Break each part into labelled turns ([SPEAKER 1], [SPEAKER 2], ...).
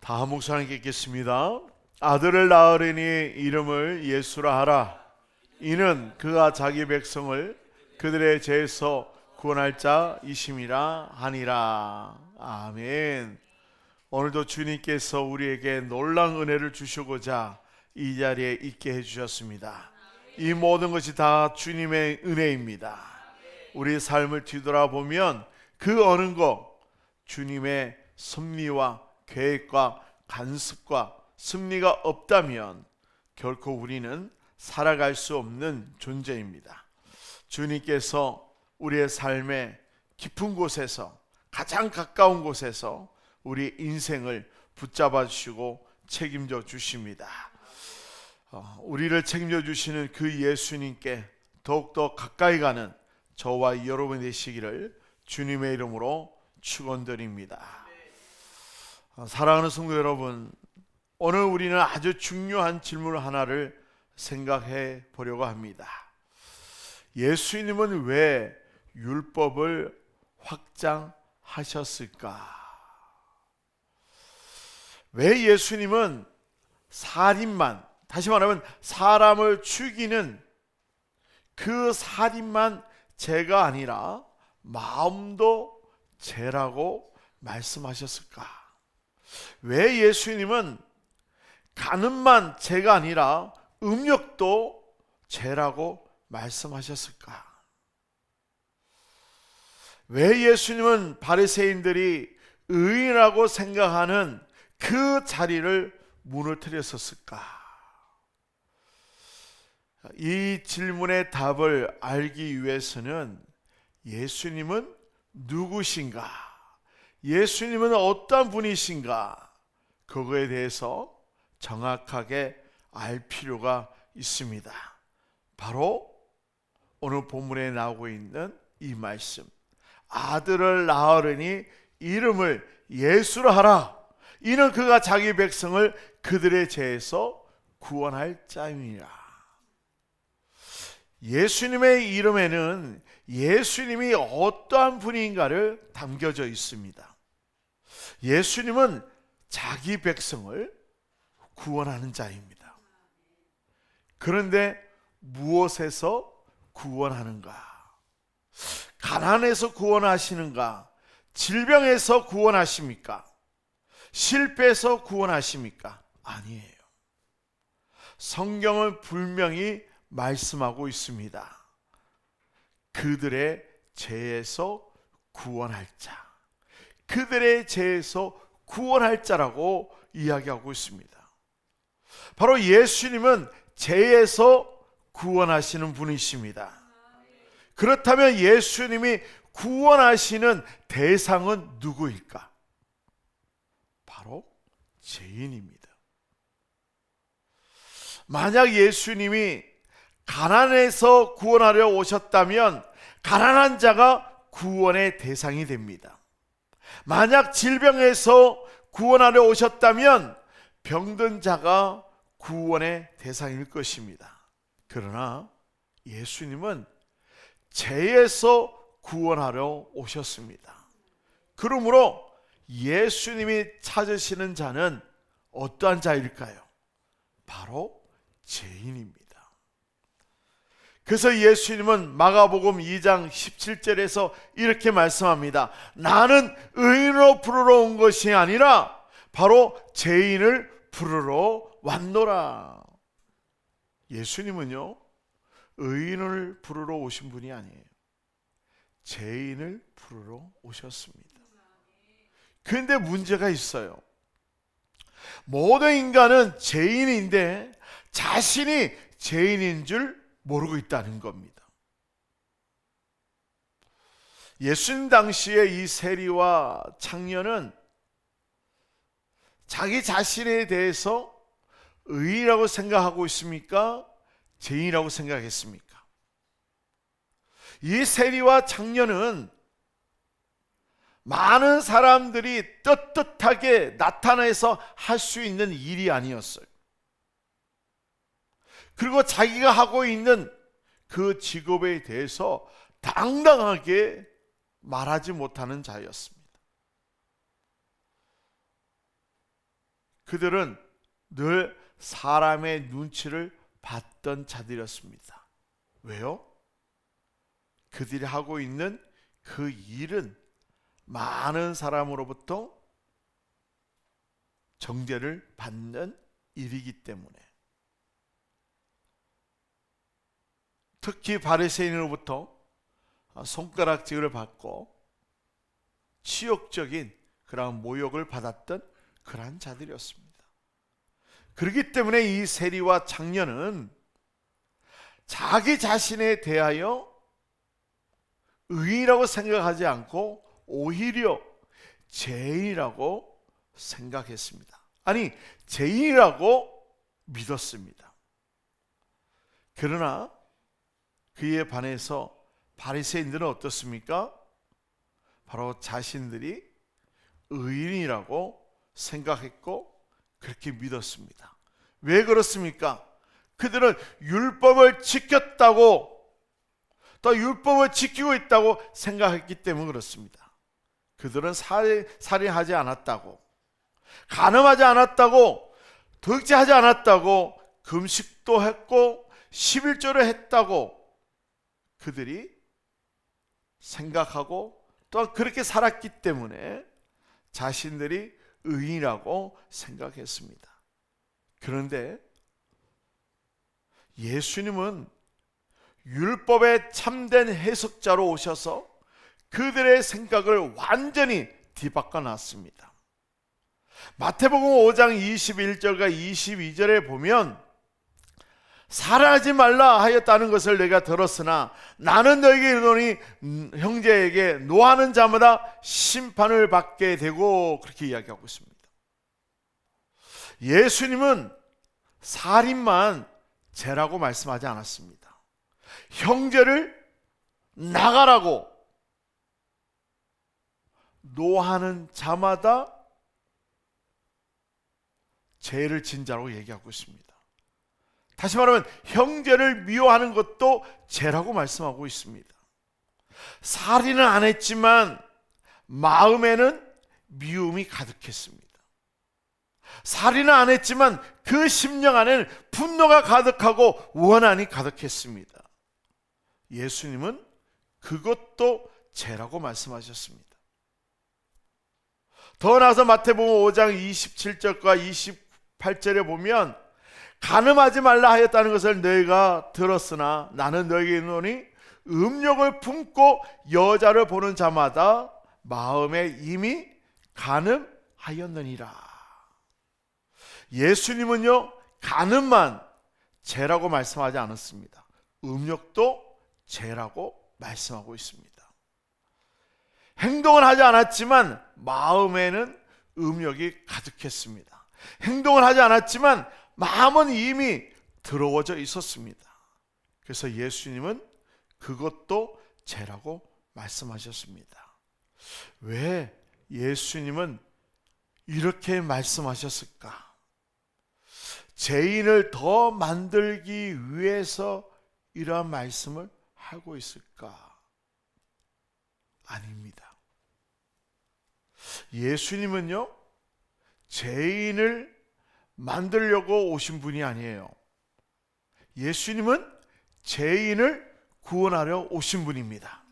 [SPEAKER 1] 다 묵상하게 읽겠습니다. 아들을 낳으리니 이름을 예수라 하라. 이는 그가 자기 백성을 그들의 죄에서 구원할 자이심이라 하니라. 아멘. 오늘도 주님께서 우리에게 놀라운 은혜를 주시고자 이 자리에 있게 해주셨습니다. 이 모든 것이 다 주님의 은혜입니다. 우리 삶을 뒤돌아보면 그 어느 것 주님의 섭리와 계획과 간섭과 섭리가 없다면 결코 우리는 살아갈 수 없는 존재입니다. 주님께서 우리의 삶의 깊은 곳에서, 가장 가까운 곳에서 우리 인생을 붙잡아 주시고 책임져 주십니다. 우리를 책임져 주시는 그 예수님께 더욱더 가까이 가는 저와 여러분 되시기를 주님의 이름으로 축원드립니다. 사랑하는 성도 여러분, 오늘 우리는 아주 중요한 질문 하나를 생각해 보려고 합니다. 예수님은 왜 율법을 확장하셨을까? 왜 예수님은 살인만, 다시 말하면 사람을 죽이는 그 살인만 죄가 아니라 마음도 죄라고 말씀하셨을까? 왜 예수님은 간음만 죄가 아니라 음욕도 죄라고 말씀하셨을까? 왜 예수님은 바리새인들이 의인이라고 생각하는 그 자리를 무너뜨렸었을까? 이 질문의 답을 알기 위해서는 예수님은 누구신가? 예수님은 어떤 분이신가? 그거에 대해서 정확하게 알 필요가 있습니다. 바로 오늘 본문에 나오고 있는 이 말씀, 아들을 낳으리니 이름을 예수라 하라. 이는 그가 자기 백성을 그들의 죄에서 구원할 자임이라. 예수님의 이름에는 예수님이 어떠한 분인가를 담겨져 있습니다. 예수님은 자기 백성을 구원하는 자입니다. 그런데 무엇에서 구원하는가? 가난에서 구원하시는가? 질병에서 구원하십니까? 실패에서 구원하십니까? 아니에요. 성경은 분명히 말씀하고 있습니다. 그들의 죄에서 구원할 자, 그들의 죄에서 구원할 자라고 이야기하고 있습니다. 바로 예수님은 죄에서 구원하시는 분이십니다. 그렇다면 예수님이 구원하시는 대상은 누구일까? 바로 죄인입니다. 만약 예수님이 가난에서 구원하려 오셨다면 가난한 자가 구원의 대상이 됩니다. 만약 질병에서 구원하려 오셨다면 병든 자가 구원의 대상일 것입니다. 그러나 예수님은 죄에서 구원하려 오셨습니다. 그러므로 예수님이 찾으시는 자는 어떠한 자일까요? 바로 죄인입니다. 그래서 예수님은 마가복음 2장 17절에서 이렇게 말씀합니다. 나는 의인으로 부르러 온 것이 아니라 바로 죄인을 부르러 왔노라. 예수님은요, 의인을 부르러 오신 분이 아니에요. 죄인을 부르러 오셨습니다. 그런데 문제가 있어요. 모든 인간은 죄인인데 자신이 죄인인 줄 모르고 있다는 겁니다. 예수님 당시에 이 세리와 창녀는 자기 자신에 대해서 의인이라고 생각하고 있습니까? 죄인이라고 생각했습니까? 이 세리와 창녀는 많은 사람들이 떳떳하게 나타내서 할 수 있는 일이 아니었어요. 그리고 자기가 하고 있는 그 직업에 대해서 당당하게 말하지 못하는 자였습니다. 그들은 늘 사람의 눈치를 봤던 자들이었습니다. 왜요? 그들이 하고 있는 그 일은 많은 사람으로부터 정죄를 받는 일이기 때문에, 특히 바리새인으로부터 손가락질을 받고 치욕적인 그러한 모욕을 받았던 그러한 자들이었습니다. 그렇기 때문에 이 세리와 창녀는 자기 자신에 대하여 의인이라고 생각하지 않고 오히려 죄인이라고 생각했습니다. 아니, 죄인이라고 믿었습니다. 그러나 그에 반해서 바리새인들은 어떻습니까? 바로 자신들이 의인이라고 생각했고 그렇게 믿었습니다. 왜 그렇습니까? 그들은 율법을 지켰다고, 또 율법을 지키고 있다고 생각했기 때문에 그렇습니다. 그들은 살인하지 않았다고, 간음하지 않았다고, 도둑질하지 않았다고, 금식도 했고 11조를 했다고 그들이 생각하고 또한 그렇게 살았기 때문에 자신들이 의인이라고 생각했습니다. 그런데 예수님은 율법의 참된 해석자로 오셔서 그들의 생각을 완전히 뒤바꿔 놨습니다. 마태복음 5장 21절과 22절에 보면 살인하지 말라 하였다는 것을 내가 들었으나 나는 너에게 이르노니 형제에게 노하는 자마다 심판을 받게 되고, 그렇게 이야기하고 있습니다. 예수님은 살인만 죄라고 말씀하지 않았습니다. 형제를 나가라고, 노하는 자마다 죄를 진 자라고 얘기하고 있습니다. 다시 말하면 형제를 미워하는 것도 죄라고 말씀하고 있습니다. 살인은 안 했지만 마음에는 미움이 가득했습니다. 살인은 안 했지만 그 심령 안에는 분노가 가득하고 원한이 가득했습니다. 예수님은 그것도 죄라고 말씀하셨습니다. 더 나아가서 마태복음 5장 27절과 28절에 보면 간음하지 말라 하였다는 것을 너희가 들었으나 나는 너희에게 이르노니 음욕을 품고 여자를 보는 자마다 마음에 이미 간음하였느니라. 예수님은요, 간음만 죄라고 말씀하지 않았습니다. 음욕도 죄라고 말씀하고 있습니다. 행동을 하지 않았지만 마음에는 음욕이 가득했습니다. 행동을 하지 않았지만 마음은 이미 더러워져 있었습니다. 그래서 예수님은 그것도 죄라고 말씀하셨습니다. 왜 예수님은 이렇게 말씀하셨을까? 죄인을 더 만들기 위해서 이러한 말씀을 하고 있을까? 아닙니다. 예수님은요, 죄인을 만들려고 오신 분이 아니에요. 예수님은 죄인을 구원하려 오신 분입니다.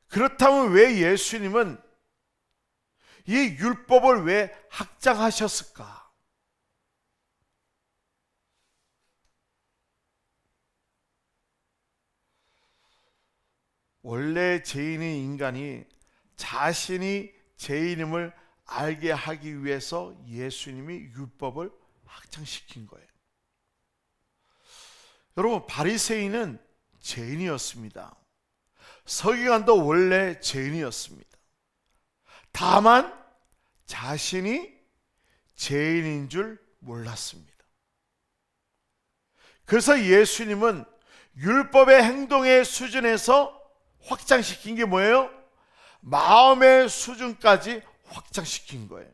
[SPEAKER 1] 그렇다면 왜 예수님은 이 율법을 왜 확장하셨을까? 원래 죄인인 인간이 자신이 죄인임을 알게 하기 위해서 예수님이 율법을 확장시킨 거예요. 여러분, 바리새인은 죄인이었습니다. 서기관도 원래 죄인이었습니다. 다만 자신이 죄인인 줄 몰랐습니다. 그래서 예수님은 율법의 행동의 수준에서 확장시킨 게 뭐예요? 마음의 수준까지 확장시킨 거예요.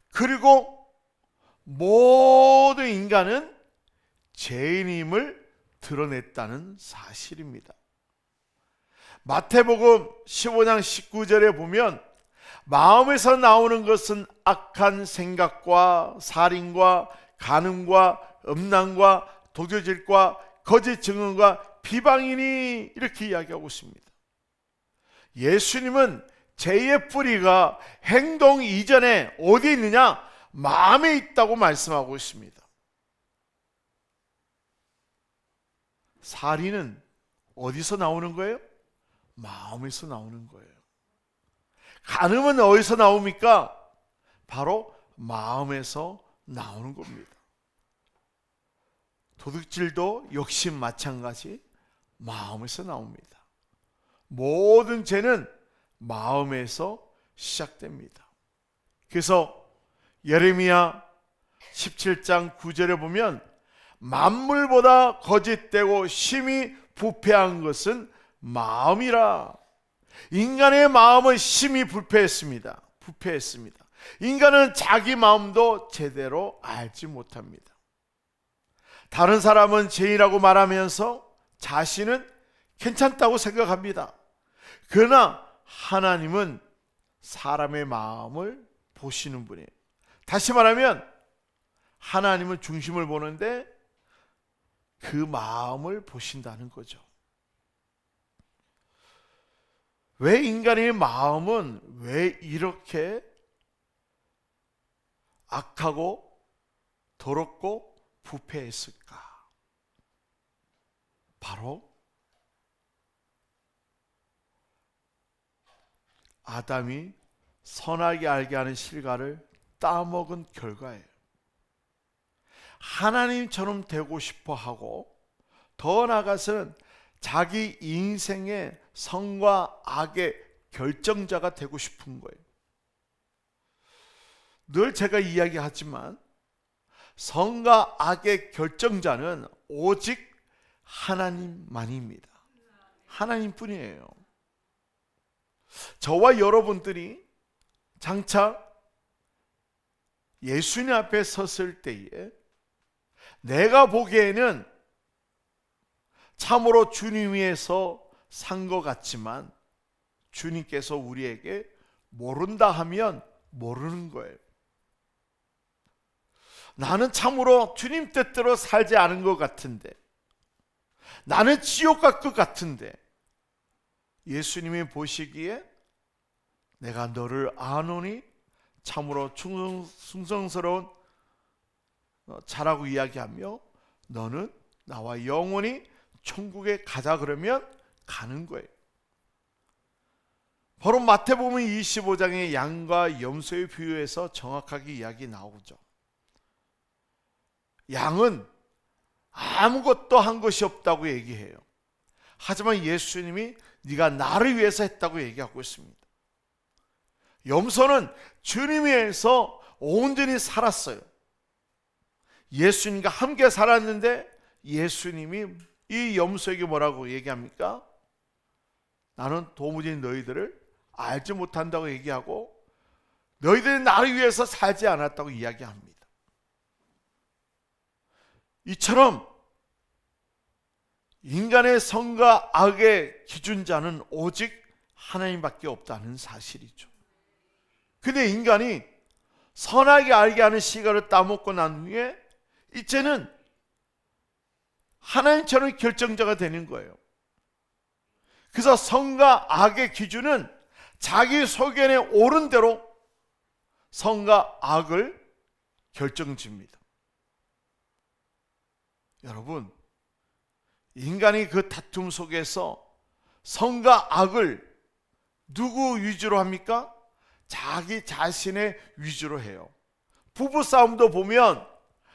[SPEAKER 1] 그리고 모든 인간은 죄인임을 드러냈다는 사실입니다. 마태복음 15장 19절에 보면 마음에서 나오는 것은 악한 생각과 살인과 간음과 음란과 도교질과 거짓 증언과 비방이니, 이렇게 이야기하고 있습니다. 예수님은 죄의 뿌리가 행동 이전에 어디 있느냐? 마음에 있다고 말씀하고 있습니다. 살인은 어디서 나오는 거예요? 마음에서 나오는 거예요. 간음은 어디서 나옵니까? 바로 마음에서 나오는 겁니다. 도둑질도 역시 마찬가지 마음에서 나옵니다. 모든 죄는 마음에서 시작됩니다. 그래서 예레미야 17장 9절에 보면 만물보다 거짓되고 심히 부패한 것은 마음이라. 인간의 마음은 심히 부패했습니다. 인간은 자기 마음도 제대로 알지 못합니다. 다른 사람은 죄인이라고 말하면서 자신은 괜찮다고 생각합니다. 그러나 하나님은 사람의 마음을 보시는 분이에요. 다시 말하면 하나님은 중심을 보는데 그 마음을 보신다는 거죠. 왜 인간의 마음은 왜 이렇게 악하고 더럽고 부패했을까? 바로 아담이 선하게 알게 하는 실과를 따먹은 결과예요. 하나님처럼 되고 싶어 하고, 더 나아가서는 자기 인생의 선과 악의 결정자가 되고 싶은 거예요. 늘 제가 이야기하지만 선과 악의 결정자는 오직 하나님만입니다. 하나님뿐이에요. 저와 여러분들이 장차 예수님 앞에 섰을 때에 내가 보기에는 참으로 주님 위해서 산 것 같지만 주님께서 우리에게 모른다 하면 모르는 거예요. 나는 참으로 주님 뜻대로 살지 않은 것 같은데, 나는 지옥 갈 것 같은데, 예수님이 보시기에 내가 너를 아노니 참으로 충성스러운 자라고 이야기하며 너는 나와 영원히 천국에 가자 그러면 가는 거예요. 바로 마태복음 25장의 양과 염소의 비유에서 정확하게 이야기 나오죠. 양은 아무것도 한 것이 없다고 얘기해요. 하지만 예수님이 네가 나를 위해서 했다고 얘기하고 있습니다. 염소는 주님 위해서 온전히 살았어요. 예수님과 함께 살았는데 예수님이 이 염소에게 뭐라고 얘기합니까? 나는 도무지 너희들을 알지 못한다고 얘기하고 너희들이 나를 위해서 살지 않았다고 이야기합니다. 이처럼 인간의 선과 악의 기준자는 오직 하나님밖에 없다는 사실이죠. 근데 인간이 선하게 알게 하는 시각을 따먹고 난 후에 이제는 하나님처럼 결정자가 되는 거예요. 그래서 선과 악의 기준은 자기 소견에 옳은 대로 선과 악을 결정짓니다. 여러분, 인간이 그 다툼 속에서 선과 악을 누구 위주로 합니까? 자기 자신의 위주로 해요. 부부싸움도 보면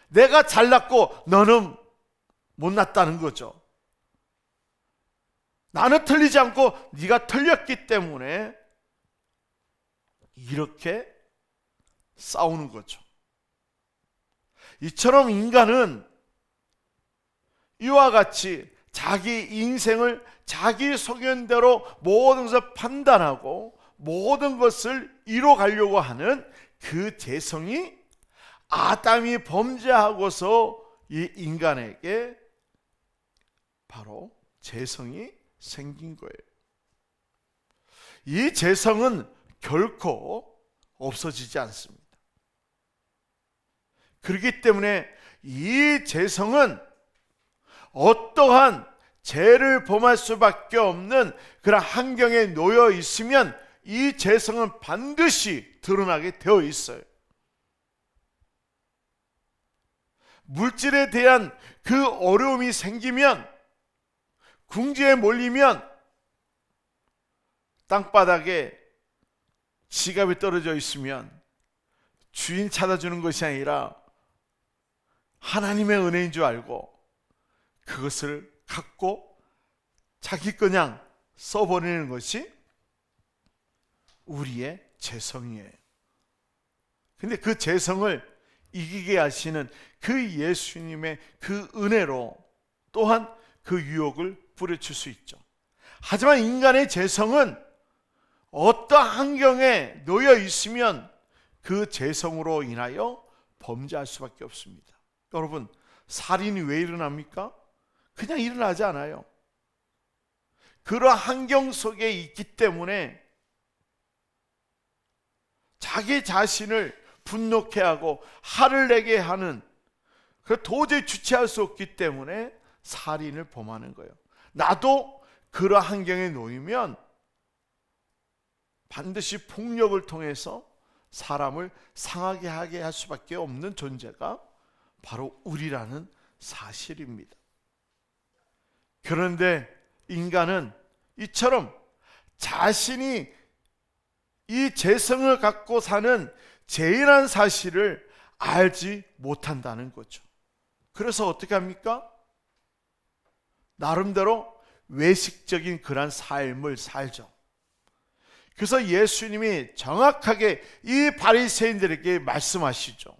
[SPEAKER 1] 내가 잘났고 너는 못났다는 거죠. 나는 틀리지 않고 네가 틀렸기 때문에 이렇게 싸우는 거죠. 이처럼 인간은 이와 같이 자기 인생을 자기 소견대로 모든 것을 판단하고 모든 것을 이뤄가려고 하는 그 재성이 아담이 범죄하고서 이 인간에게 바로 재성이 생긴 거예요. 이 재성은 결코 없어지지 않습니다. 그렇기 때문에 이 죄성은 어떠한 죄를 범할 수밖에 없는 그런 환경에 놓여 있으면 이 죄성은 반드시 드러나게 되어 있어요. 물질에 대한 그 어려움이 생기면, 궁지에 몰리면 땅바닥에 지갑이 떨어져 있으면 주인 찾아주는 것이 아니라 하나님의 은혜인 줄 알고 그것을 갖고 자기 그냥 써버리는 것이 우리의 죄성이에요. 근데 그 죄성을 이기게 하시는 그 예수님의 그 은혜로 또한 그 유혹을 뿌려칠 수 있죠. 하지만 인간의 죄성은 어떠한 환경에 놓여 있으면 그 죄성으로 인하여 범죄할 수밖에 없습니다. 여러분, 살인이 왜 일어납니까? 그냥 일어나지 않아요. 그러한 환경 속에 있기 때문에 자기 자신을 분노케 하고 화를 내게 하는, 그 도저히 주체할 수 없기 때문에 살인을 범하는 거예요. 나도 그러한 환경에 놓이면 반드시 폭력을 통해서 사람을 상하게 하게 할 수밖에 없는 존재가 바로 우리라는 사실입니다. 그런데 인간은 이처럼 자신이 이 죄성을 갖고 사는 죄인한 사실을 알지 못한다는 거죠. 그래서 어떻게 합니까? 나름대로 외식적인 그런 삶을 살죠. 그래서 예수님이 정확하게 이 바리새인들에게 말씀하시죠.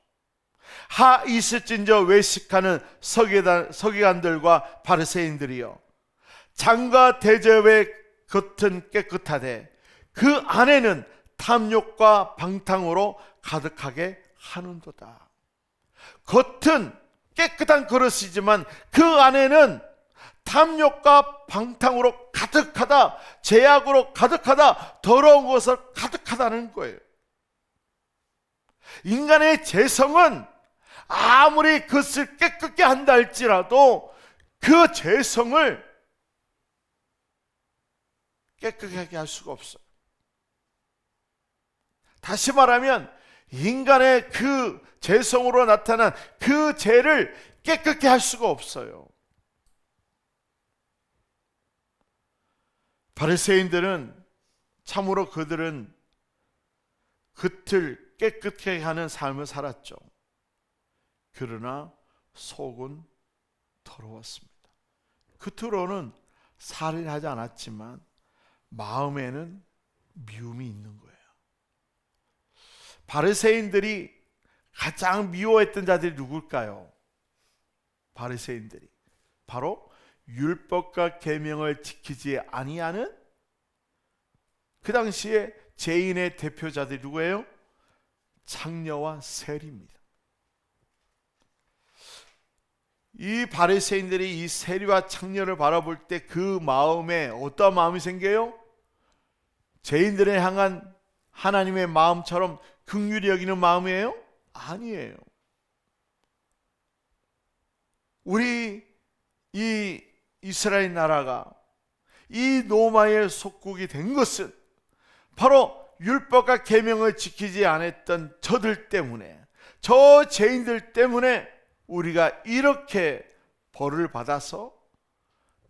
[SPEAKER 1] 하 있을진저 외식하는 서기관들과 바리새인들이여, 장과 대접의 겉은 깨끗하되 그 안에는 탐욕과 방탕으로 가득하게 하는도다. 겉은 깨끗한 그릇이지만 그 안에는 탐욕과 방탕으로 가득하다, 죄악으로 가득하다, 더러운 것으로 가득하다는 거예요. 인간의 죄성은 아무리 그것을 깨끗게 한다 할지라도 그 죄성을 깨끗하게 할 수가 없어요. 다시 말하면 인간의 그 죄성으로 나타난 그 죄를 깨끗게 할 수가 없어요. 바리새인들은 참으로 그들은 겉을 깨끗게 하는 삶을 살았죠. 그러나 속은 더러웠습니다. 겉으로는 살인하지 않았지만 마음에는 미움이 있는 거예요. 바리새인들이 가장 미워했던 자들이 누굴까요? 바리새인들이 바로 율법과 계명을 지키지 아니하는, 그 당시에 죄인의 대표자들이 누구예요? 창녀와 세리입니다. 이 바리새인들이 이 세리와 창녀를 바라볼 때 그 마음에 어떠한 마음이 생겨요? 죄인들을 향한 하나님의 마음처럼 긍휼히 여기는 마음이에요? 아니에요. 우리 이 이스라엘 나라가 이 로마의 속국이 된 것은 바로 율법과 계명을 지키지 않았던 저들 때문에, 저 죄인들 때문에 우리가 이렇게 벌을 받아서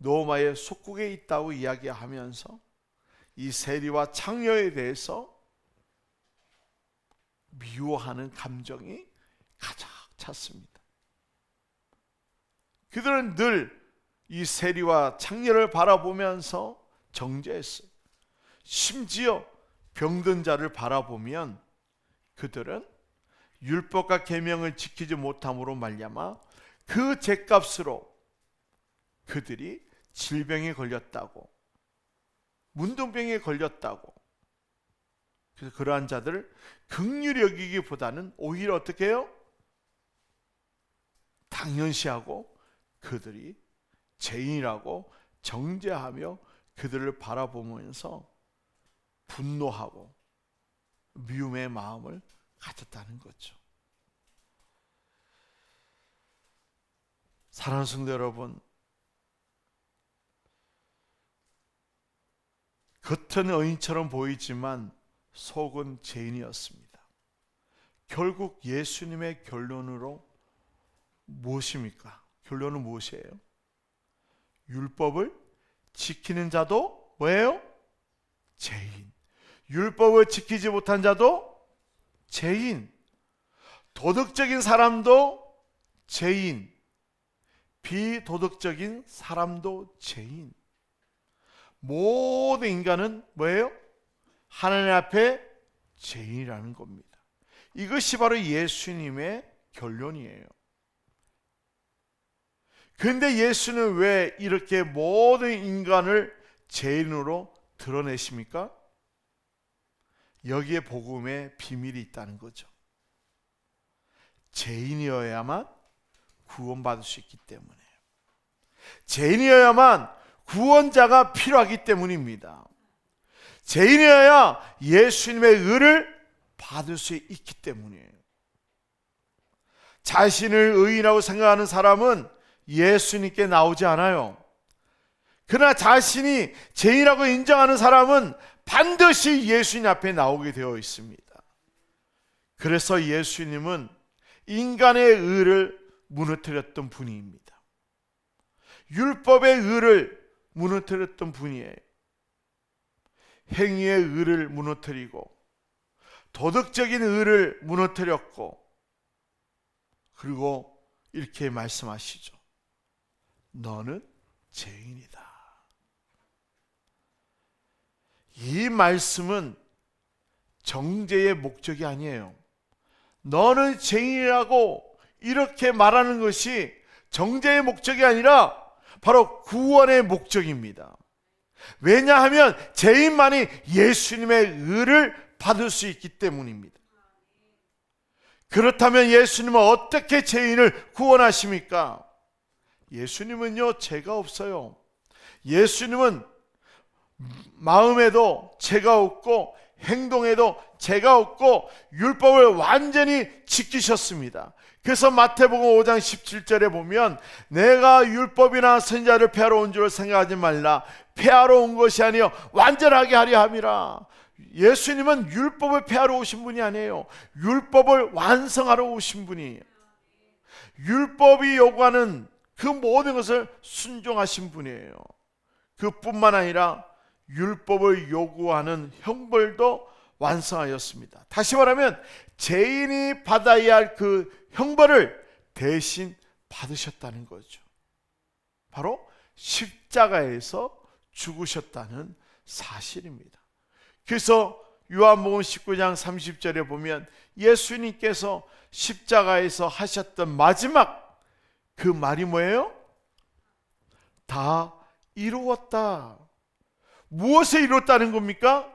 [SPEAKER 1] 로마의 속국에 있다고 이야기하면서 이 세리와 창녀에 대해서 미워하는 감정이 가득 찼습니다. 그들은 늘 이 세리와 창녀를 바라보면서 정죄했어요. 심지어 병든 자를 바라보면 그들은 율법과 계명을 지키지 못함으로 말미암아 그 죄값으로 그들이 질병에 걸렸다고, 문둥병에 걸렸다고, 그래서 그러한 자들을 긍휼히 여기기보다는 오히려 어떻게 해요? 당연시하고 그들이 죄인이라고 정죄하며 그들을 바라보면서 분노하고 미움의 마음을 가졌다는 거죠. 사랑하는 성도 여러분, 겉은 의인처럼 보이지만 속은 죄인이었습니다. 결국 예수님의 결론으로 무엇입니까? 결론은 무엇이에요? 율법을 지키는 자도 뭐예요? 죄인. 율법을 지키지 못한 자도 죄인. 도덕적인 사람도 죄인. 비도덕적인 사람도 죄인. 모든 인간은 뭐예요? 하나님 앞에 죄인이라는 겁니다. 이것이 바로 예수님의 결론이에요. 그런데 예수는 왜 이렇게 모든 인간을 죄인으로 드러내십니까? 여기에 복음의 비밀이 있다는 거죠. 죄인이어야만 구원받을 수 있기 때문에, 죄인이어야만 구원자가 필요하기 때문입니다. 죄인이어야 예수님의 의를 받을 수 있기 때문이에요. 자신을 의인이라고 생각하는 사람은 예수님께 나오지 않아요. 그러나 자신이 죄인이라고 인정하는 사람은 반드시 예수님 앞에 나오게 되어 있습니다. 그래서 예수님은 인간의 의를 무너뜨렸던 분입니다. 율법의 의를 무너뜨렸던 분이에요. 행위의 의를 무너뜨리고 도덕적인 의를 무너뜨렸고, 그리고 이렇게 말씀하시죠. 너는 죄인이다. 이 말씀은 정죄의 목적이 아니에요. 너는 죄인이라고 이렇게 말하는 것이 정죄의 목적이 아니라 바로 구원의 목적입니다. 왜냐하면 죄인만이 예수님의 의를 받을 수 있기 때문입니다. 그렇다면 예수님은 어떻게 죄인을 구원하십니까? 예수님은요, 죄가 없어요. 예수님은 마음에도 죄가 없고 행동에도 죄가 없고 율법을 완전히 지키셨습니다. 그래서 마태복음 5장 17절에 보면 내가 율법이나 선지자를 폐하러 온 줄 생각하지 말라. 폐하러 온 것이 아니요 완전하게 하려 함이라. 예수님은 율법을 폐하러 오신 분이 아니에요. 율법을 완성하러 오신 분이에요. 율법이 요구하는 그 모든 것을 순종하신 분이에요. 그뿐만 아니라 율법을 요구하는 형벌도 완성하였습니다. 다시 말하면 죄인이 받아야 할 그 형벌을 대신 받으셨다는 거죠. 바로 십자가에서 죽으셨다는 사실입니다. 그래서 요한복음 19장 30절에 보면 예수님께서 십자가에서 하셨던 마지막 그 말이 뭐예요? 다 이루었다. 무엇을 이뤘다는 겁니까?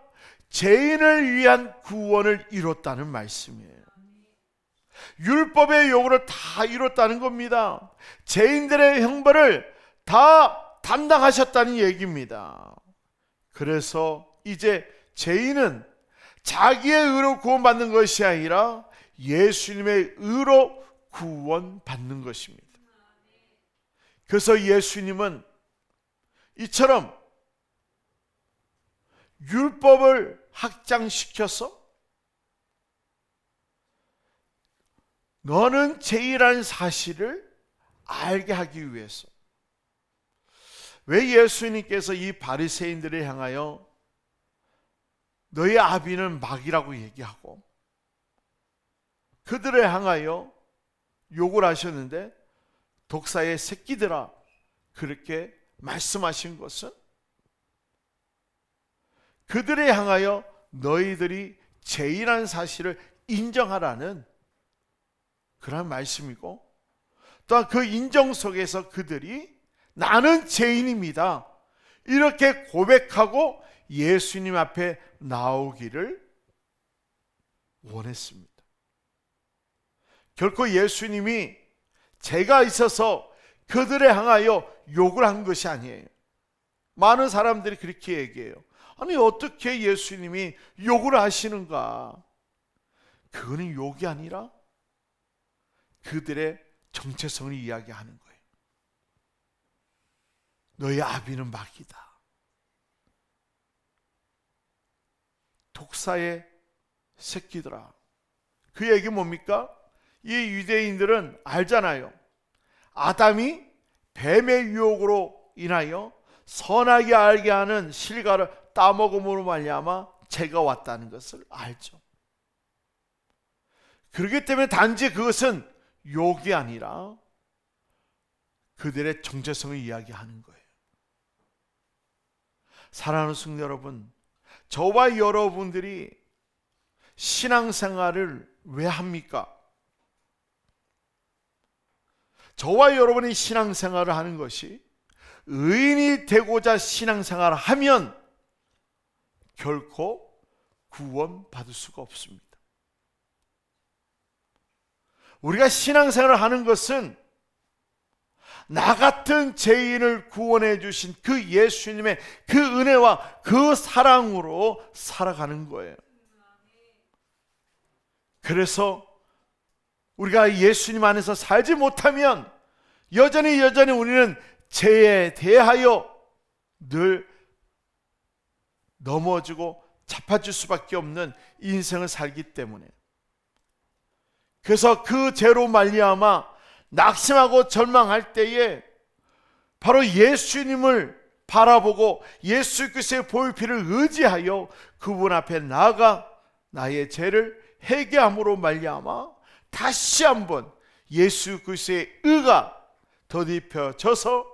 [SPEAKER 1] 죄인을 위한 구원을 이뤘다는 말씀이에요. 율법의 요구를 다 이뤘다는 겁니다. 죄인들의 형벌을 다 담당하셨다는 얘기입니다. 그래서 이제 죄인은 자기의 의로 구원받는 것이 아니라 예수님의 의로 구원받는 것입니다. 그래서 예수님은 이처럼 율법을 확장시켜서 너는 죄인이라는 사실을 알게 하기 위해서, 왜 예수님께서 이 바리새인들을 향하여 너희 아비는 마귀라고 얘기하고 그들을 향하여 욕을 하셨는데 독사의 새끼들아 그렇게 말씀하신 것은 그들을 향하여 너희들이 죄인이라는 사실을 인정하라는 그런 말씀이고, 또한 그 인정 속에서 그들이 나는 죄인입니다 이렇게 고백하고 예수님 앞에 나오기를 원했습니다. 결코 예수님이 죄가 있어서 그들에 향하여 욕을 한 것이 아니에요. 많은 사람들이 그렇게 얘기해요. 아니 어떻게 예수님이 욕을 하시는가? 그거는 욕이 아니라 그들의 정체성을 이야기하는 거예요. 너희 아비는 마귀다. 독사의 새끼들아. 그 얘기 뭡니까? 이 유대인들은 알잖아요. 아담이 뱀의 유혹으로 인하여 선하게 알게 하는 실과를 따먹음으로 말미암아 죄가 왔다는 것을 알죠. 그렇기 때문에 단지 그것은 욕이 아니라 그들의 정체성을 이야기하는 거예요. 사랑하는 성도 여러분, 저와 여러분들이 신앙생활을 왜 합니까? 저와 여러분이 신앙생활을 하는 것이 의인이 되고자 신앙생활을 하면 결코 구원받을 수가 없습니다. 우리가 신앙생활을 하는 것은 나 같은 죄인을 구원해 주신 그 예수님의 그 은혜와 그 사랑으로 살아가는 거예요. 그래서 우리가 예수님 안에서 살지 못하면 여전히 우리는 죄에 대하여 늘 넘어지고 자빠질 수밖에 없는 인생을 살기 때문에, 그래서 그 죄로 말미암아 낙심하고 절망할 때에 바로 예수님을 바라보고 예수 그리스도의 보혈피를 의지하여 그분 앞에 나아가 나의 죄를 회개함으로 말미암아 다시 한번 예수 그리스도의 의가 덧입혀져서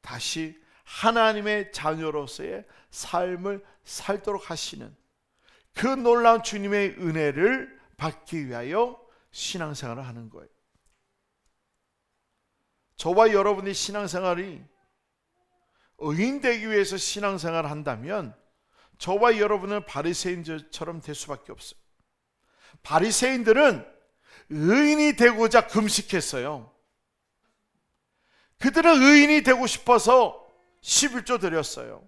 [SPEAKER 1] 다시 하나님의 자녀로서의 삶을 살도록 하시는 그 놀라운 주님의 은혜를 받기 위하여 신앙생활을 하는 거예요. 저와 여러분의 신앙생활이 의인되기 위해서 신앙생활을 한다면 저와 여러분은 바리새인처럼 될 수밖에 없어요. 바리새인들은 의인이 되고자 금식했어요. 그들은 의인이 되고 싶어서 11조 드렸어요.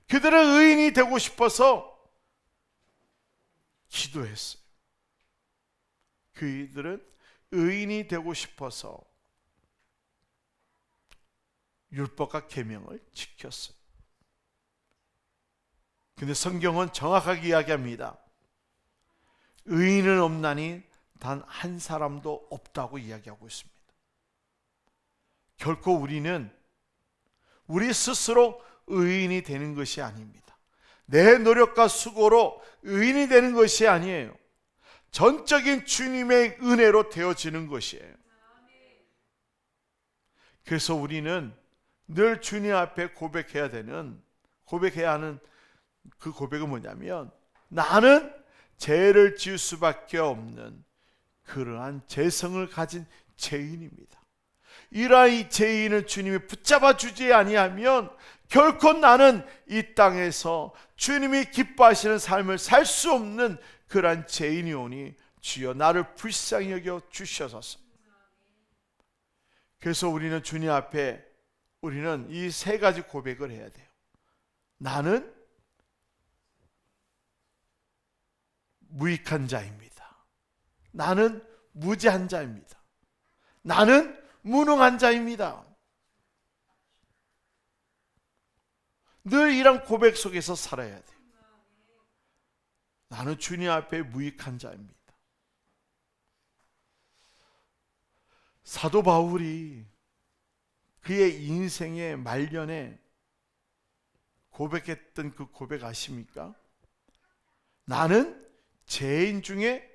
[SPEAKER 1] 그들은 의인이 되고 싶어서 기도했어요. 그들은 의인이 되고 싶어서 율법과 계명을 지켰어요. 근데 성경은 정확하게 이야기합니다. 의인은 없나니 단 한 사람도 없다고 이야기하고 있습니다. 결코 우리는 우리 스스로 의인이 되는 것이 아닙니다. 내 노력과 수고로 의인이 되는 것이 아니에요. 전적인 주님의 은혜로 되어지는 것이에요. 그래서 우리는 늘 주님 앞에 고백해야 하는 그 고백은 뭐냐면, 나는 죄를 지을 수밖에 없는 그러한 죄성을 가진 죄인입니다. 이러한 이 죄인을 주님이 붙잡아 주지 아니하면 결코 나는 이 땅에서 주님이 기뻐하시는 삶을 살 수 없는 그러한 죄인이오니 주여 나를 불쌍히 여겨 주셔서. 그래서 우리는 주님 앞에 우리는 이 세 가지 고백을 해야 돼요. 나는 무익한 자입니다. 나는 무지한 자입니다. 나는 무능한 자입니다. 늘 이런 고백 속에서 살아야 돼요. 나는 주님 앞에 무익한 자입니다. 사도 바울이 그의 인생의 말년에 고백했던 그 고백 아십니까? 나는 죄인 중에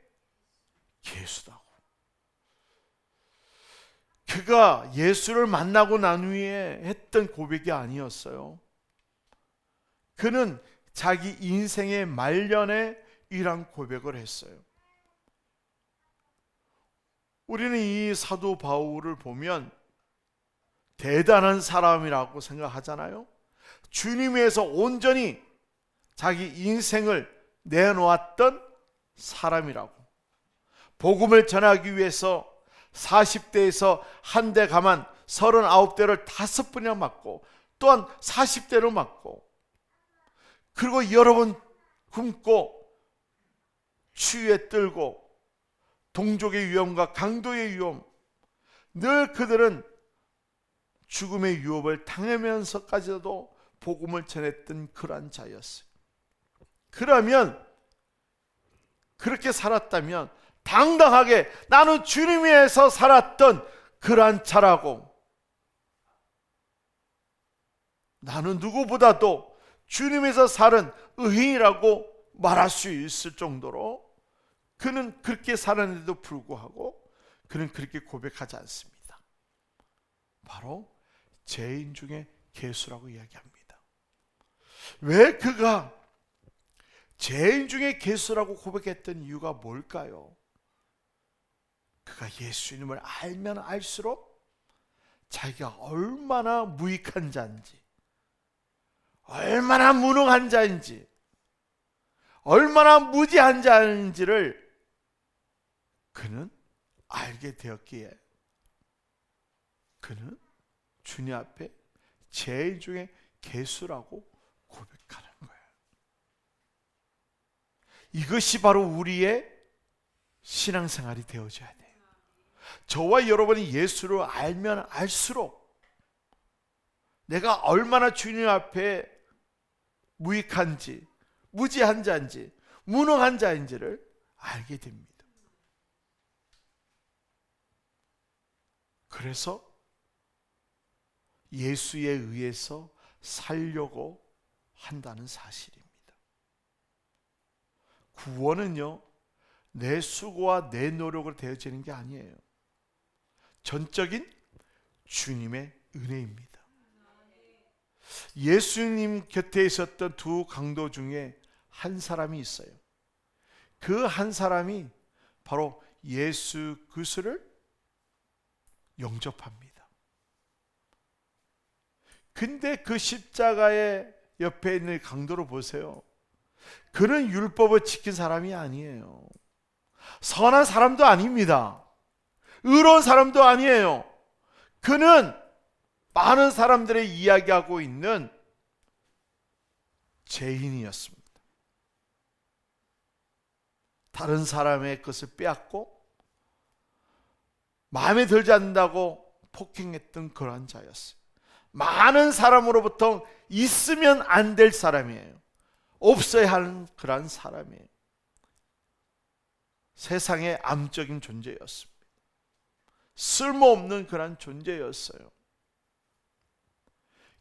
[SPEAKER 1] 괴수다고. 그가 예수를 만나고 난 후에 했던 고백이 아니었어요. 그는 자기 인생의 말년에 이런 고백을 했어요. 우리는 이 사도 바울을 보면 대단한 사람이라고 생각하잖아요. 주님 위해서 온전히 자기 인생을 내놓았던 사람이라고. 복음을 전하기 위해서 40대에서 한 대 가만 39대를 5번이나 맞고, 또한 40대로 맞고, 그리고 여러 번 굶고 추위에 떨고 동족의 위험과 강도의 위험, 늘 그들은 죽음의 유혹을 당하면서까지도 복음을 전했던 그러한 자였어요. 그러면 그렇게 살았다면 당당하게 나는 주님 위해서 살았던 그러한 자라고, 나는 누구보다도 주님에서 살은 의인이라고 말할 수 있을 정도로 그는 그렇게 살았는데도 불구하고 그는 그렇게 고백하지 않습니다. 바로 죄인 중에 괴수라고 이야기합니다. 왜 그가 죄인 중에 괴수라고 고백했던 이유가 뭘까요? 그가 예수님을 알면 알수록 자기가 얼마나 무익한 자인지, 얼마나 무능한 자인지, 얼마나 무지한 자인지를 그는 알게 되었기에 그는 주님 앞에 죄인 중에 괴수라고 고백하는 거예요. 이것이 바로 우리의 신앙생활이 되어져야 돼요. 저와 여러분이 예수를 알면 알수록 내가 얼마나 주님 앞에 무익한지, 무지한 자인지, 무능한 자인지를 알게 됩니다. 그래서 예수에 의해서 살려고 한다는 사실입니다. 구원은요, 내 수고와 내 노력으로 되어지는 게 아니에요. 전적인 주님의 은혜입니다. 예수님 곁에 있었던 두 강도 중에 한 사람이 있어요. 그 한 사람이 바로 예수 그리스도를 영접합니다. 근데 그 십자가의 옆에 있는 강도를 보세요. 그는 율법을 지킨 사람이 아니에요. 선한 사람도 아닙니다. 의로운 사람도 아니에요. 그는 많은 사람들의 이야기하고 있는 죄인이었습니다. 다른 사람의 것을 빼앗고 마음에 들지 않는다고 폭행했던 그러한 자였어요. 많은 사람으로부터 있으면 안 될 사람이에요. 없어야 하는 그러한 사람이에요. 세상의 암적인 존재였습니다. 쓸모없는 그러한 존재였어요.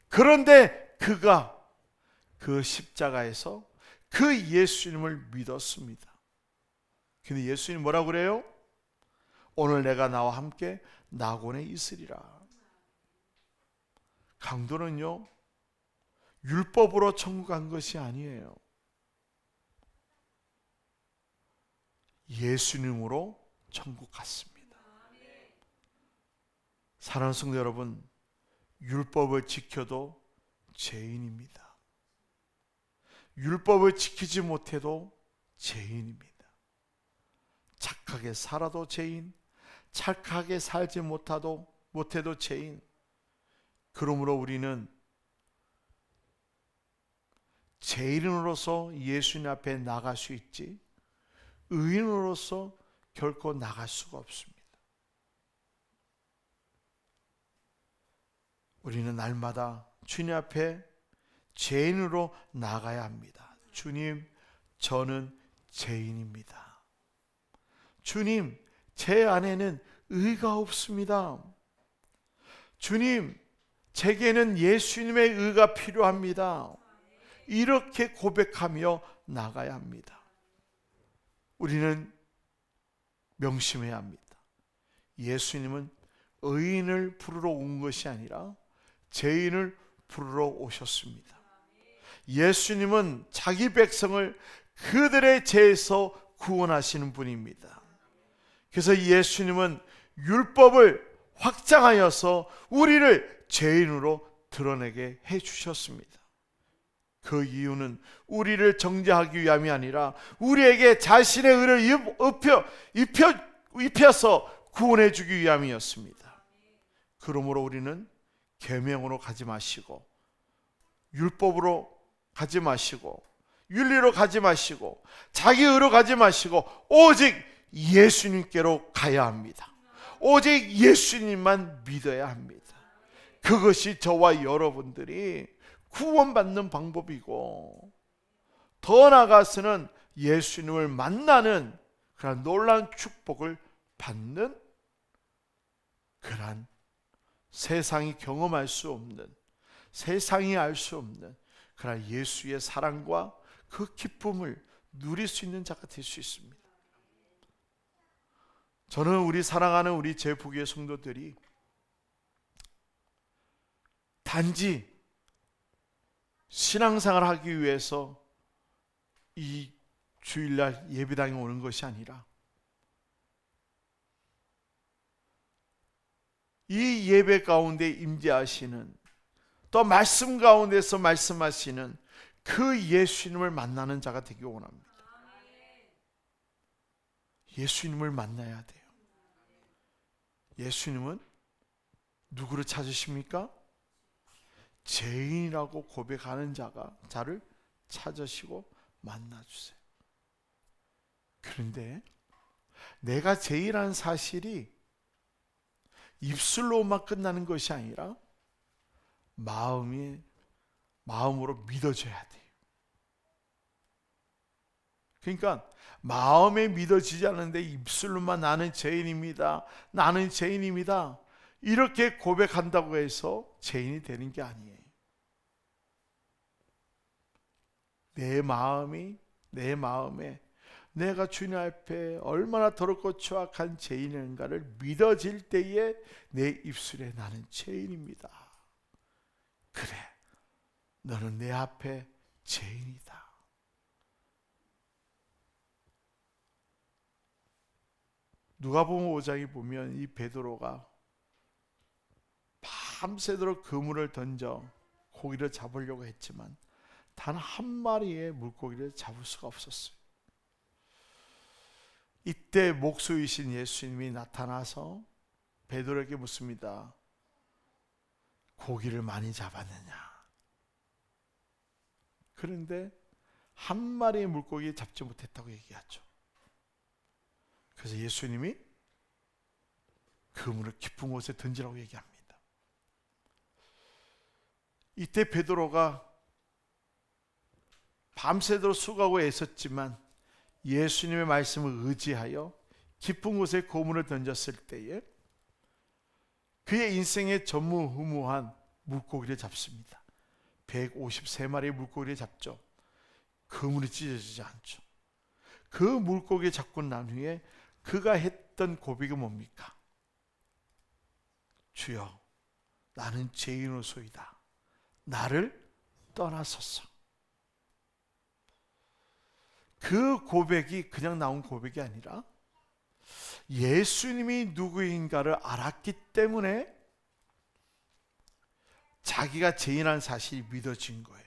[SPEAKER 1] 그런데 그가 그 십자가에서 그 예수님을 믿었습니다. 근데 예수님 뭐라고 그래요? 오늘 내가 나와 함께 낙원에 있으리라. 강도는요, 율법으로 천국 간 것이 아니에요. 예수님으로 천국 갔습니다. 사랑하는 성도 여러분, 율법을 지켜도 죄인입니다. 율법을 지키지 못해도 죄인입니다. 착하게 살아도 죄인, 착하게 살지 못해도 죄인. 그러므로 우리는 죄인으로서 예수님 앞에 나갈 수 있지 의인으로서 결코 나갈 수가 없습니다. 우리는 날마다 주님 앞에 죄인으로 나가야 합니다. 주님, 저는 죄인입니다. 주님, 제 안에는 의가 없습니다. 주님, 제게는 예수님의 의가 필요합니다. 이렇게 고백하며 나가야 합니다. 우리는 명심해야 합니다. 예수님은 의인을 부르러 온 것이 아니라 죄인을 부르러 오셨습니다. 예수님은 자기 백성을 그들의 죄에서 구원하시는 분입니다. 그래서 예수님은 율법을 확장하여서 우리를 죄인으로 드러내게 해주셨습니다. 그 이유는 우리를 정죄하기 위함이 아니라 우리에게 자신의 의를 입혀서 구원해 주기 위함이었습니다. 그러므로 우리는 계명으로 가지 마시고 율법으로 가지 마시고 윤리로 가지 마시고 자기 의로 가지 마시고 오직 예수님께로 가야 합니다. 오직 예수님만 믿어야 합니다. 그것이 저와 여러분들이 구원받는 방법이고, 더 나아가서는 예수님을 만나는 그런 놀라운 축복을 받는, 그런 세상이 경험할 수 없는, 세상이 알 수 없는 그런 예수의 사랑과 그 기쁨을 누릴 수 있는 자가 될 수 있습니다. 저는 우리 사랑하는 우리 제부교회 성도들이 단지 신앙생활을 하기 위해서 이 주일날 예배당에 오는 것이 아니라, 이 예배 가운데 임재하시는, 또 말씀 가운데서 말씀하시는 그 예수님을 만나는 자가 되기 원합니다. 예수님을 만나야 돼요. 예수님은 누구를 찾으십니까? 죄인이라고 고백하는 자를 찾으시고 만나주세요. 그런데 내가 죄인이라는 사실이 입술로만 끝나는 것이 아니라 마음으로 믿어져야 돼요. 그러니까 마음에 믿어지지 않는데 입술로만 나는 죄인입니다, 나는 죄인입니다, 이렇게 고백한다고 해서 죄인이 되는 게 아니에요. 내 마음에 내가 주님 앞에 얼마나 더럽고 추악한 죄인인가를 믿어질 때에 내 입술에 나는 죄인입니다, 그래, 너는 내 앞에 죄인이다. 누가복음 5장에 보면 이 베드로가 밤새도록 그물을 던져 고기를 잡으려고 했지만 단 한 마리의 물고기를 잡을 수가 없었어요. 이때 목수이신 예수님이 나타나서 베드로에게 묻습니다. 고기를 많이 잡았느냐? 그런데 한 마리의 물고기 잡지 못했다고 얘기하죠. 그래서 예수님이 그물을 깊은 곳에 던지라고 얘기합니다. 이때 베드로가 밤새도록 수고하고 애썼지만 예수님의 말씀을 의지하여 깊은 곳에 그물을 던졌을 때에 그의 인생의 전무후무한 물고기를 잡습니다. 153마리의 물고기를 잡죠. 그물이 찢어지지 않죠. 그 물고기 잡고 난 후에 그가 했던 고백이 뭡니까? 주여, 나는 죄인으로소이다, 나를 떠나소서. 그 고백이 그냥 나온 고백이 아니라 예수님이 누구인가를 알았기 때문에 자기가 죄인이라는 사실이 믿어진 거예요.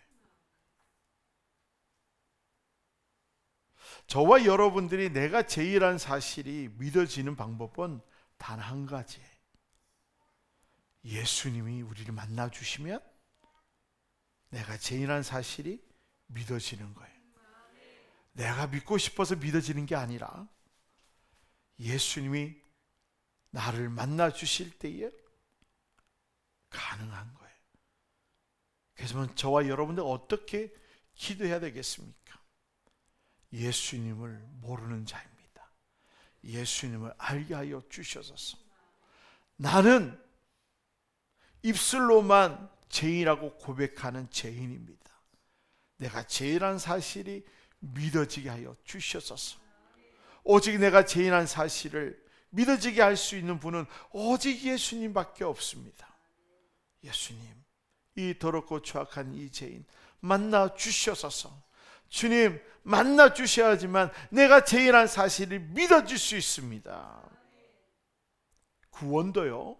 [SPEAKER 1] 저와 여러분들이 내가 죄인이라는 사실이 믿어지는 방법은 단 한 가지예요. 예수님이 우리를 만나주시면 내가 죄인이라는 사실이 믿어지는 거예요. 내가 믿고 싶어서 믿어지는 게 아니라 예수님이 나를 만나주실 때에 가능한 거예요. 그래서 저와 여러분들 어떻게 기도해야 되겠습니까? 예수님을 모르는 자입니다. 예수님을 알게 하여 주셔서 나는 입술로만 죄인이라고 고백하는 죄인입니다. 내가 죄인이라는 사실이 믿어지게 하여 주셔서 오직 내가 죄인이라는 사실을 믿어지게 할 수 있는 분은 오직 예수님밖에 없습니다. 예수님, 이 더럽고 추악한 이 죄인 만나 주셔서 주님 만나 주셔야지만 내가 죄인이라는 사실을 믿어질 수 있습니다. 구원도요,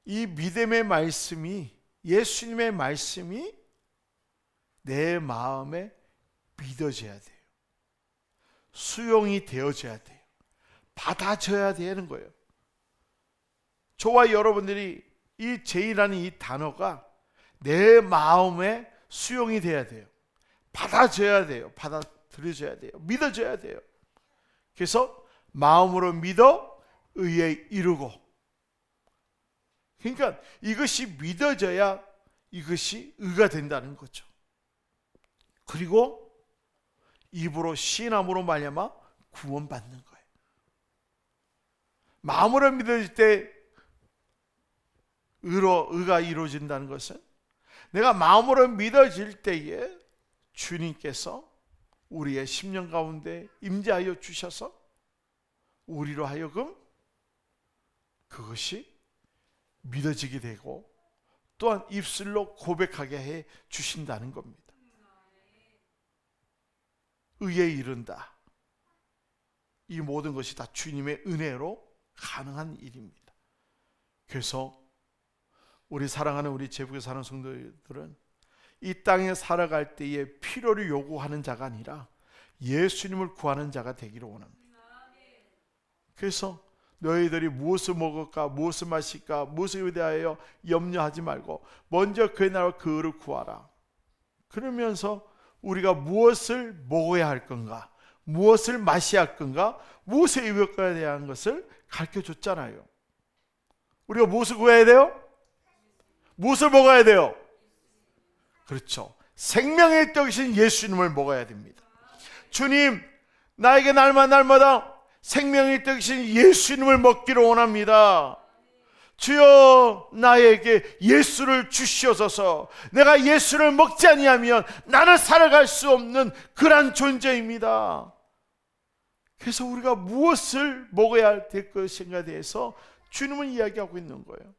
[SPEAKER 1] 이 믿음의 말씀이, 예수님의 말씀이 내 마음에 믿어져야 돼요. 수용이 되어져야 돼요. 받아져야 되는 거예요. 저와 여러분들이 이 죄인이라는 이 단어가 내 마음에 수용이 돼야 돼요. 받아줘야 돼요. 받아들여줘야 돼요. 믿어줘야 돼요. 그래서 마음으로 믿어 의에 이르고, 그러니까 이것이 믿어져야 이것이 의가 된다는 거죠. 그리고 입으로 시인함으로 말미암아 구원받는 거예요. 마음으로 믿어질 때 의가 이루어진다는 것은, 내가 마음으로 믿어질 때에 주님께서 우리의 심령 가운데 임재하여 주셔서 우리로 하여금 그것이 믿어지게 되고 또한 입술로 고백하게 해 주신다는 겁니다. 의에 이른다. 이 모든 것이 다 주님의 은혜로 가능한 일입니다. 그래서 우리 사랑하는 우리 제국에 사는 성도들은 이 땅에 살아갈 때에 필요를 요구하는 자가 아니라 예수님을 구하는 자가 되기를 원합니다. 그래서 너희들이 무엇을 먹을까, 무엇을 마실까, 무엇에 대하여 염려하지 말고 먼저 그의 나라와 그 의를 구하라. 그러면서 우리가 무엇을 먹어야 할 건가, 무엇을 마셔야 할 건가, 무엇에 입을까에 대한 것을 가르쳐 줬잖아요. 우리가 무엇을 구해야 돼요? 무엇을 먹어야 돼요? 그렇죠. 생명의 떡이신 예수님을 먹어야 됩니다. 주님, 나에게 날마다 생명의 떡이신 예수님을 먹기를 원합니다. 주여, 나에게 예수를 주시옵소서. 내가 예수를 먹지 아니하면 나는 살아갈 수 없는 그런 존재입니다. 그래서 우리가 무엇을 먹어야 될 것인가에 대해서 주님은 이야기하고 있는 거예요.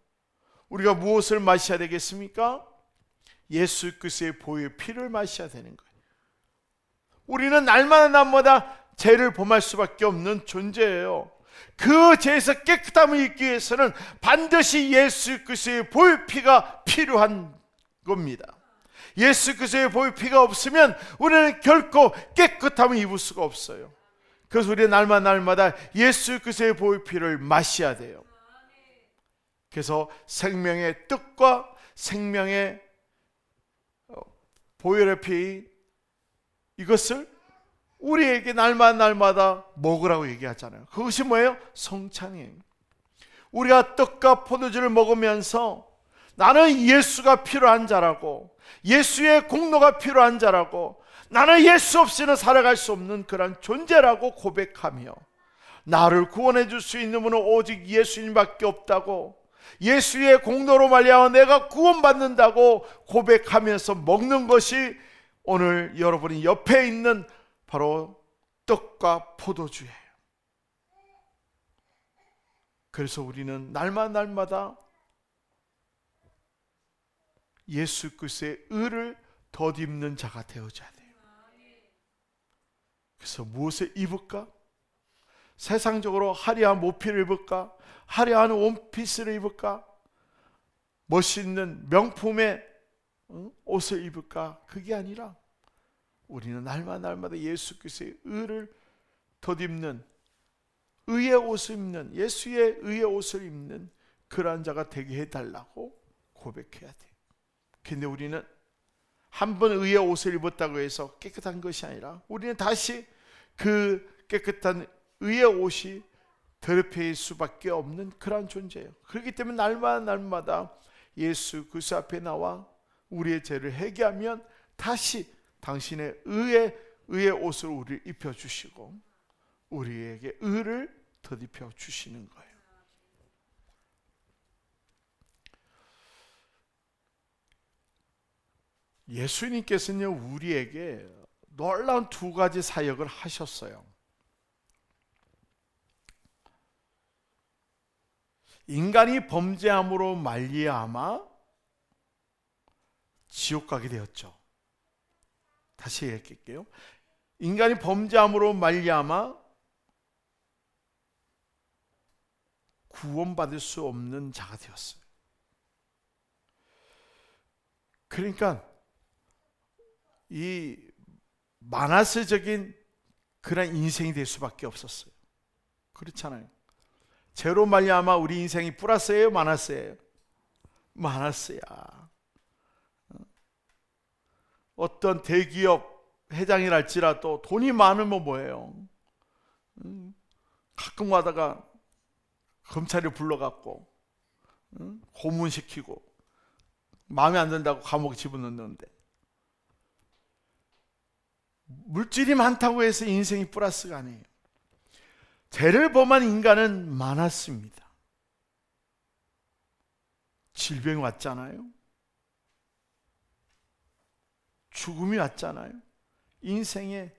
[SPEAKER 1] 우리가 무엇을 마셔야 되겠습니까? 예수 그리스도의 보혈 피를 마셔야 되는 거예요. 우리는 날마다 죄를 범할 수밖에 없는 존재예요. 그 죄에서 깨끗함을 잊기 위해서는 반드시 예수 그리스도의 보혈 피가 필요한 겁니다. 예수 그리스도의 보혈 피가 없으면 우리는 결코 깨끗함을 입을 수가 없어요. 그래서 우리는 날마다 예수 그리스도의 보혈 피를 마셔야 돼요. 그래서 생명의 뜻과 생명의 보혈의 피, 이것을 우리에게 날마다 먹으라고 얘기하잖아요. 그것이 뭐예요? 성찬이에요. 우리가 떡과 포도주를 먹으면서 나는 예수가 필요한 자라고, 예수의 공로가 필요한 자라고, 나는 예수 없이는 살아갈 수 없는 그런 존재라고 고백하며, 나를 구원해 줄 수 있는 분은 오직 예수님밖에 없다고, 예수의 공로로 말미암아 내가 구원받는다고 고백하면서 먹는 것이 오늘 여러분이 옆에 있는 바로 떡과 포도주예요. 그래서 우리는 날마다 예수 그리스도의 의를 덧입는 자가 되어져야 돼요. 그래서 무엇을 입을까? 세상적으로 화려한 모피를 입을까? 화려한 원피스를 입을까? 멋있는 명품의 옷을 입을까? 그게 아니라 우리는 날마다 예수 그리스도의 의를 덧입는, 의의 옷을 입는, 예수의 의의 옷을 입는 그러한 자가 되게 해달라고 고백해야 돼요. 근데 우리는 한 번 의의 옷을 입었다고 해서 깨끗한 것이 아니라 우리는 다시 그 깨끗한 의의 옷이 더럽혀질 수밖에 없는 그런 존재예요. 그렇기 때문에 날마다 예수 그리스도 앞에 나와 우리의 죄를 회개하면 다시 당신의 의의 옷을 우리를 입혀주시고 우리에게 의를 덧입혀 주시는 거예요. 예수님께서는 우리에게 놀라운 두 가지 사역을 하셨어요. 인간이 범죄함으로 말미암아 지옥 가게 되었죠. 다시 얘기할게요. 인간이 범죄함으로 말미암아 구원받을 수 없는 자가 되었어요. 그러니까 이 마나스적인 그런 인생이 될 수밖에 없었어요. 그렇잖아요. 죄로 말미암아 우리 인생이 플러스예요, 마이너스예요? 마이너스야. 어떤 대기업 회장이랄지라도 돈이 많으면 뭐예요? 가끔 가다가 검찰이 불러갖고 고문시키고 마음에 안 든다고 감옥에 집어넣는데, 물질이 많다고 해서 인생이 플러스가 아니에요. 죄를 범한 인간은 많았습니다. 질병이 왔잖아요. 죽음이 왔잖아요. 인생에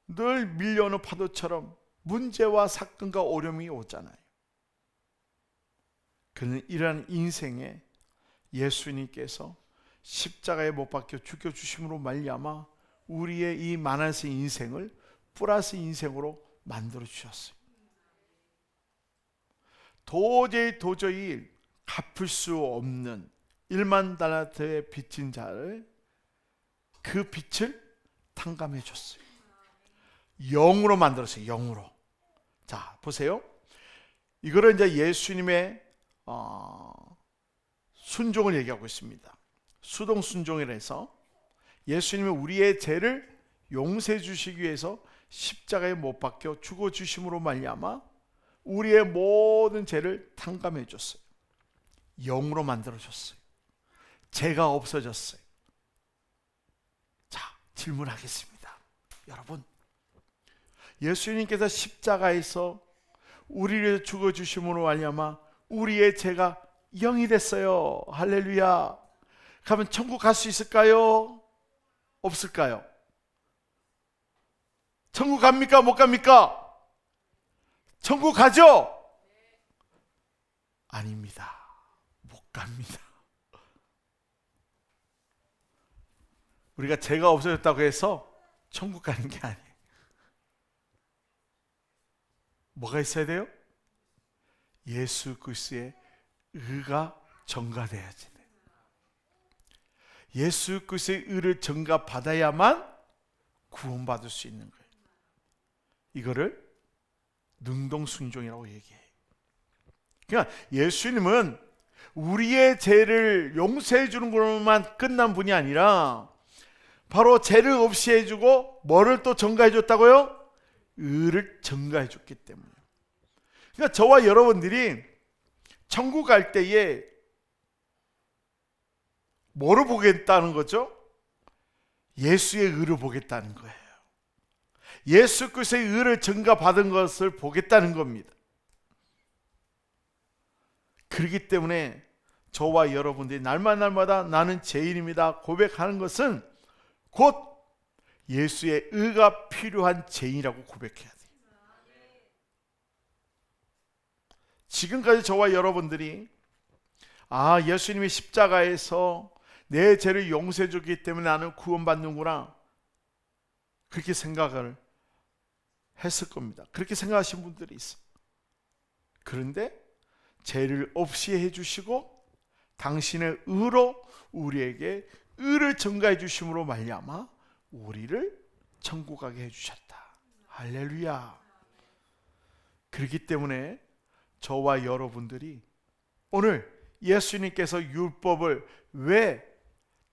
[SPEAKER 1] 늘 밀려오는 파도처럼 문제와 사건과 어려움이 오잖아요. 그는 이러한 인생에 예수님께서 십자가에 못 박혀 죽여주심으로 말미암아 우리의 이 만한세 인생을 플러스 인생으로 만들어 주셨어요. 도저히 갚을 수 없는 1만 달란트의 빚진 자를, 그 빚을 탕감해 줬어요. 영으로 만들었어요. 영으로. 자, 보세요. 이거를 이제 예수님의 순종을 얘기하고 있습니다. 수동 순종이라 해서 예수님은 우리의 죄를 용서해 주시기 위해서 십자가에 못 박혀 죽어 주심으로 말미암아 우리의 모든 죄를 탕감해 줬어요. 영으로 만들어 줬어요. 죄가 없어졌어요. 자, 질문하겠습니다. 여러분, 예수님께서 십자가에서 우리를 죽어 주심으로 말미암아 우리의 죄가 0이 됐어요. 할렐루야. 그러면 천국 갈 수 있을까요? 없을까요? 천국 갑니까? 못 갑니까? 천국 가죠? 아닙니다. 못 갑니다. 우리가 죄가 없어졌다고 해서 천국 가는 게 아니에요. 뭐가 있어야 돼요? 예수 그리스도의 의가 전가돼야지 돼요. 예수 그리스도의 의를 전가받아야만 구원받을 수 있는 거예요. 이거를 능동순종이라고 얘기해요. 그러니까 예수님은 우리의 죄를 용서해 주는 것만 끝난 분이 아니라 바로 죄를 없이 해주고 뭐를 또 전가해 줬다고요? 의를 전가해 줬기 때문에. 그러니까 저와 여러분들이 천국 갈 때에 뭐를 보겠다는 거죠? 예수의 의를 보겠다는 거예요. 예수 그리스도의 의를 전가받은 것을 보겠다는 겁니다. 그렇기 때문에 저와 여러분들이 날마다 나는 죄인입니다 고백하는 것은 곧 예수의 의가 필요한 죄인이라고 고백해야 돼요. 지금까지 저와 여러분들이 예수님이 십자가에서 내 죄를 용서해 줬기 때문에 나는 구원받는구나, 그렇게 생각을 했을 겁니다. 그렇게 생각하신 분들이 있어요. 그런데 죄를 없이 해주시고 당신의 의로 우리에게 의를 전가해 주심으로 말미암아 우리를 천국 가게 해주셨다. 할렐루야. 그렇기 때문에 저와 여러분들이 오늘 예수님께서 율법을 왜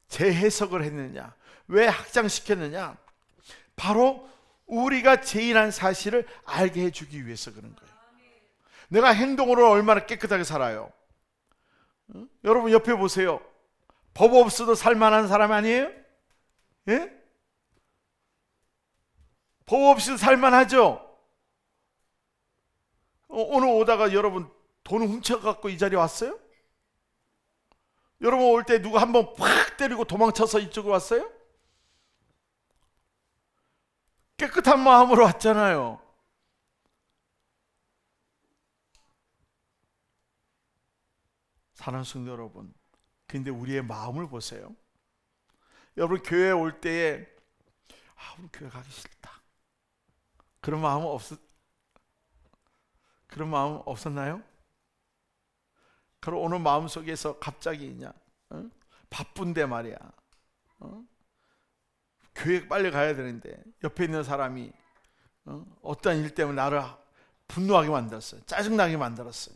[SPEAKER 1] 재해석을 했느냐, 왜 확장시켰느냐, 바로 우리가 죄인한 사실을 알게 해주기 위해서 그런 거예요. 내가 행동으로 얼마나 깨끗하게 살아요. 여러분 옆에 보세요. 법 없어도 살만한 사람 아니에요? 예? 법 없이도 살만하죠? 오늘 오다가 여러분 돈을 훔쳐갖고 이 자리에 왔어요? 여러분 올 때 누가 한번 팍 때리고 도망쳐서 이쪽으로 왔어요? 깨끗한 마음으로 왔잖아요. 사랑하는 성도 여러분, 근데 우리의 마음을 보세요. 여러분 교회에 올 때에 우리 교회 가기 싫다, 그런 마음 없었나요? 그럼 오늘 마음속에서 갑자기 있냐? 바쁜데 말이야. 교회 빨리 가야 되는데 옆에 있는 사람이 어떤 일 때문에 나를 분노하게 만들었어요. 짜증나게 만들었어요.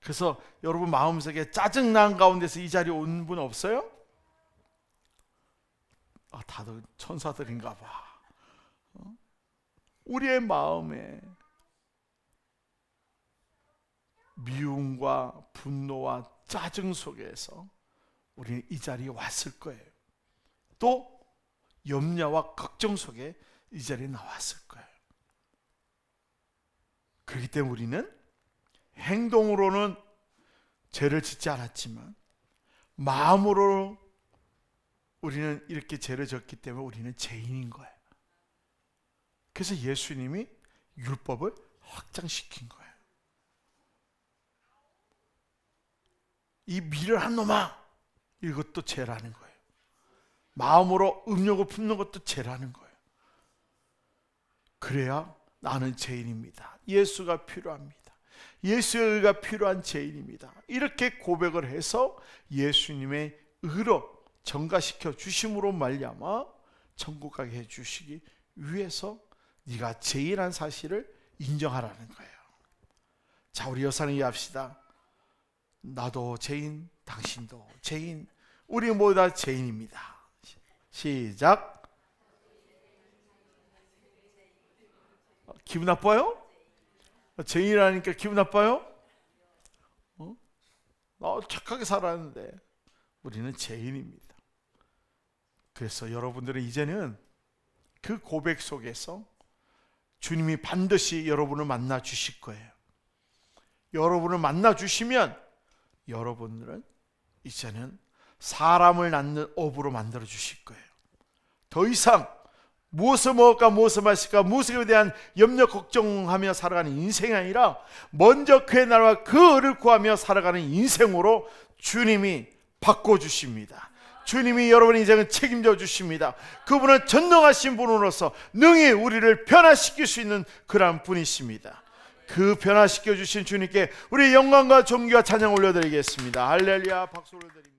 [SPEAKER 1] 그래서 여러분 마음속에 짜증난 가운데서 이 자리에 온 분 없어요? 다들 천사들인가 봐. 우리의 마음에 미움과 분노와 짜증 속에서 우리는 이 자리에 왔을 거예요. 또 염려와 걱정 속에 이 자리에 나왔을 거예요. 그렇기 때문에 우리는 행동으로는 죄를 짓지 않았지만 마음으로 우리는 이렇게 죄를 졌기 때문에 우리는 죄인인 거예요. 그래서 예수님이 율법을 확장시킨 거예요. 이 미련한 놈아, 이것도 죄라는 거예요. 마음으로 음욕을 품는 것도 죄라는 거예요. 그래야 나는 죄인입니다. 예수가 필요합니다. 예수의 의가 필요한 죄인입니다. 이렇게 고백을 해서 예수님의 의로 전가시켜 주심으로 말미암아 천국 가게 해주시기 위해서 네가 죄인한 사실을 인정하라는 거예요. 자, 우리 여사는 이해합시다. 나도 죄인, 당신도 죄인, 우리 모두 다 죄인입니다. 시작. 기분 나빠요? 죄인이라니까 기분 나빠요? 나 착하게 살았는데. 우리는 죄인입니다. 그래서 여러분들은 이제는 그 고백 속에서 주님이 반드시 여러분을 만나 주실 거예요. 여러분을 만나 주시면 여러분들은 이제는 사람을 낳는 어부로 만들어 주실 거예요. 더 이상 무엇을 먹을까, 무엇을 마실까, 무엇에 대한 염려 걱정하며 살아가는 인생이 아니라 먼저 그의 나라와 그 의를 구하며 살아가는 인생으로 주님이 바꿔주십니다. 주님이 여러분의 인생을 책임져 주십니다. 그분은 전능하신 분으로서 능히 우리를 변화시킬 수 있는 그러한 분이십니다. 그 변화시켜 주신 주님께 우리 영광과 존귀와 찬양 올려드리겠습니다. 할렐루야. 박수 올려드립니다.